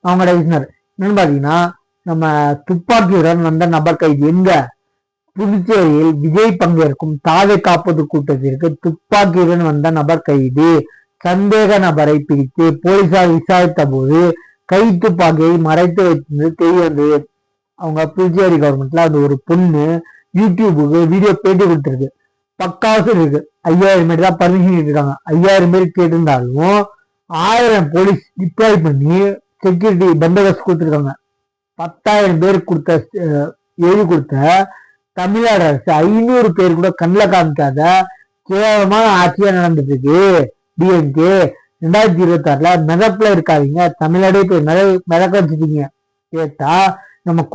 அவங்களோட விசினர் என்னன்னு பாத்தீங்கன்னா, நம்ம துப்பாக்கியுடன் வந்த நபர் கைது எங்க? புதுச்சேரியில் விஜய் பங்கேற்கும் தாதை காப்பது கூட்டத்திற்கு துப்பாக்கியுடன் வந்த நபர் கைது. சந்தேக நபரை பிடித்து போலீசார் விசாரித்த போது கை துப்பாக்கியை மறைத்து வைத்தது தெரிய வந்தது. அவங்க புதுச்சேரி கவர்மெண்ட்ல அது ஒரு பொண்ணு யூடியூபுக்கு வீடியோ பேட்டி கொடுத்துருக்கு. பக்காவது இருக்கு. 5000 பேர் தான் பர்மிஷன் கேட்டிருக்காங்க. 5000 பேர் கேட்டிருந்தாலும் 1000 போலீஸ் டிப்ளாய் பண்ணி செக்யூரிட்டி பந்தோபஸ்து கொடுத்துருக்காங்க. 10,000 பேர் எழுதி கொடுத்த தமிழ்நாடு அரசு 500 பேர் கூட கண்ணில் காமிக்காத கேவலமான ஆட்சியா நடந்துட்டு இருக்கு. டிஎம்கே 2026 மிதப்புல இருக்காதீங்க, தமிழ்நாடே போய் மிதக்க வச்சுட்டீங்க. கேட்டா நம்ம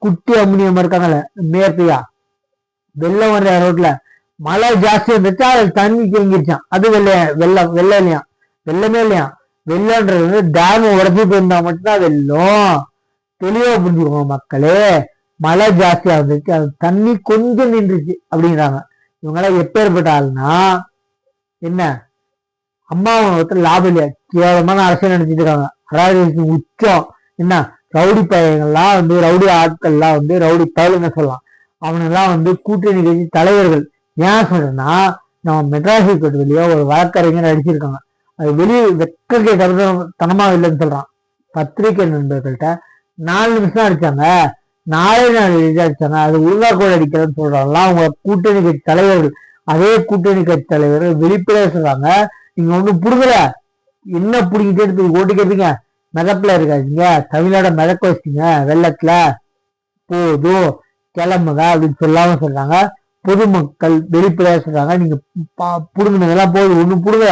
குட்டி அம்முனியம் இருக்காங்கல்ல மேற்கையா, வெள்ளம் வர்ற ரோட்ல மழை ஜாஸ்தி இருந்துச்சு, அதுல தண்ணி தேங்கிருச்சான். அது வெள்ளம் இல்லையா, வெள்ளமே இல்லையா. வெள்ளம்ன்றது வந்து டேம் உடச்சி போயிருந்தா மட்டும்தான் வெள்ளம். தெளிவா புரிஞ்சுக்கோங்க மக்களே. மழை ஜாஸ்தியா இருந்துச்சு, அது தண்ணி கொஞ்சம் நின்றுச்சு அப்படிங்கிறாங்க. இவங்கெல்லாம் எப்பேற்பட்ட ஆளுனா என்ன, அம்மா ஒருத்தர் லாபம் இல்லையா, கேவலமான அரசியல் நினைச்சிட்டு இருக்காங்க. அதாவது உச்சம் என்ன, ரவுடி பையங்கள்லாம் வந்து ரவுடி ஆட்கள்லாம் வந்து ரவுடி பயலுங்க சொல்லலாம். அவனெல்லாம் வந்து கூட்டணி கட்சி தலைவர்கள். ஏன் சொல்றேன்னா, நம்ம மெட்ராஸ் ஹைகோர்ட் வெளியே ஒரு வழக்கறிஞர் அடிச்சிருக்காங்க. அது வெளியே வெக்க தனமா இல்லைன்னு சொல்றான். பத்திரிகை நண்பர்கள்ட்ட 4 நிமிஷம் அடிச்சாங்க, 4 அடிச்சாங்க, அது ஒழுங்கா கூட அடிக்கிறதுன்னு சொல்றாங்கலாம் அவங்க கூட்டணி கட்சி தலைவர்கள். அதே கூட்டணி கட்சி தலைவர்கள் வெளிப்படையா சொல்றாங்க, நீங்க ஒண்ணு புடுங்கல, என்ன பிடிக்கிட்டே ஓட்டு கேட்பீங்க, மிதப்புல இருக்காதீங்க, தமிழ்நாட மிதக்க வச்சுங்க, வெள்ளத்துல போதும் கிளம்புங்க அப்படின்னு சொல்லாம சொல்றாங்க. பொதுமக்கள் வெளிப்படையா சொல்றாங்க, நீங்க புடுங்கினதெல்லாம் போதும், ஒண்ணு புடுங்க,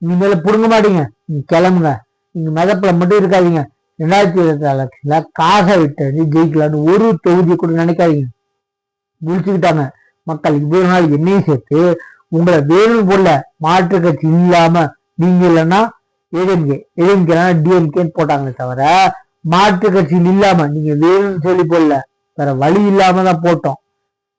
இனிமேல புடுங்க மாட்டீங்க, நீங்க கிளம்புங்க, நீங்க மிதப்புல மட்டும் இருக்காதீங்க. 2024 எலெக்ஷன்ல காசை விட்டு ஜெயிக்கலான்னு ஒரு தொகுதியை கூட நினைக்காதீங்க. முடிச்சுக்கிட்டாங்க மக்கள். இவ்வளவு நாள் என்னையும் சேர்த்து உங்களை வேணும் போல மாற்று கட்சி இல்லாம, நீங்க இல்லைன்னா ஏடிஎம்கே டிஎம்கேன்னு போட்டாங்களே தவிர மாற்று கட்சியில் இல்லாம நீங்க வேணும்னு சொல்லி போடல. வேற வழி இல்லாம தான் போட்டோம்.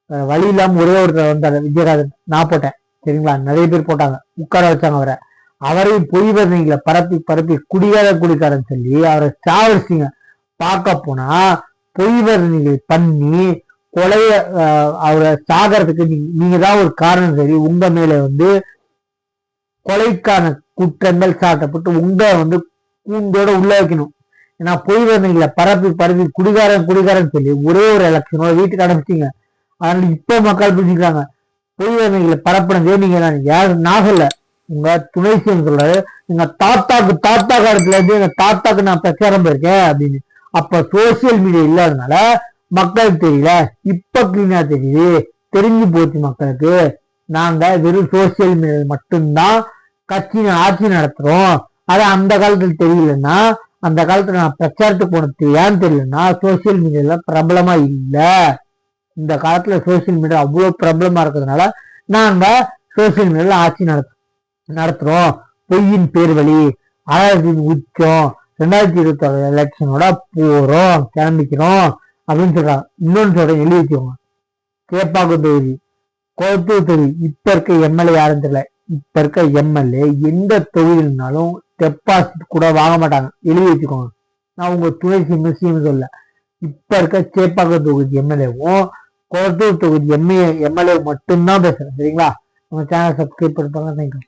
வேற வழி இல்லாம ஒரே ஒருத்தர் வந்தாரு, விஜயகாந்தன். நான் போட்டேன் சரிங்களா, நிறைய பேர் போட்டாங்க, உட்கார வச்சாங்க. அவரையும் பொய் வதந்திகளை பரப்பி குடிக்காரன்னு சொல்லி அவரை சாவடிச்சிங்க. பார்க்க போனா பொய் வதந்திகளை பண்ணி கொலைய அவரை சாகிறதுக்கு நீங்க தான் ஒரு காரணம். சரி, உங்க மேல வந்து கொலைக்கான குற்றங்கள் சாட்டப்பட்டு உங்க வந்து கூண்டோட உள்ள வைக்கணும். ஏன்னா பொய் வதந்திகளை பரப்பி குடிகாரன் சொல்லி ஒரே ஒரு எலெக்ஷனோட வீட்டுக்கு அனுப்பிச்சிங்க. அதனால இப்ப மக்கள் புரிஞ்சுக்கிறாங்க, பொய் வதந்திகளை பரப்புனதே நீங்க யாரு நான் சொல்ல, உங்க துணை சிஎம் சொல்றாரு, எங்க தாத்தா காலத்துல இருந்து எங்க தாத்தாக்கு நான் பிரச்சாரம் போயிருக்கேன் அப்படின்னு. அப்ப சோசியல் மீடியா இல்லாதனால மக்களுக்கு தெரியல, இப்ப கிளீனா தெரியுது, தெரிஞ்சு போச்சு மக்களுக்கு. நாங்க வெறும் சோசியல் மீடியா மட்டும்தான் ஆட்சி நடத்துறோம். ஆனா அந்த காலத்துல தெரியலன்னா, அந்த காலத்துல நான் பிரச்சாரத்துக்கு போனது ஏன்னு தெரியலன்னா, சோசியல் மீடியால பிரபலமா இல்ல. இந்த காலத்துல சோசியல் மீடியா அவ்வளவு பிரபலமா இருக்கிறதுனால நாங்க சோசியல் மீடியால ஆட்சி நடத்துறோம். பொய்யின் பேர் வழி, ஆயிரத்தின் உச்சம், 2026 எலெக்ஷனோட போறோம், கிளம்பிக்கிறோம் அப்படின்னு சொல்றாங்க. இன்னொன்னு சொல்றேன், எழுதி வச்சுக்கோங்க. கேப்பாக்கம் தொகுதி, கோயம்புத்தூர் தொகுதி, இப்ப இருக்க எம்எல்ஏ யாரும் தெரியல. இப்ப இருக்க எம்எல்ஏ எந்த தொகுதினாலும் டெபாசிட் கூட வாங்க மாட்டாங்க, எழுதி வச்சுக்கோங்க. நான் உங்க துணை சிஎம் சொல்ல. இப்ப இருக்க சேப்பாக்கம் தொகுதி எம்எல்ஏவும் கோயம்புத்தூர் தொகுதி எம்எல்ஏ மட்டும்தான் பேசுறேன் சரிங்களா. நம்ம சேனல் சப்ஸ்கிரைப் பண்ணிப்பாங்க. தேங்க்யூ.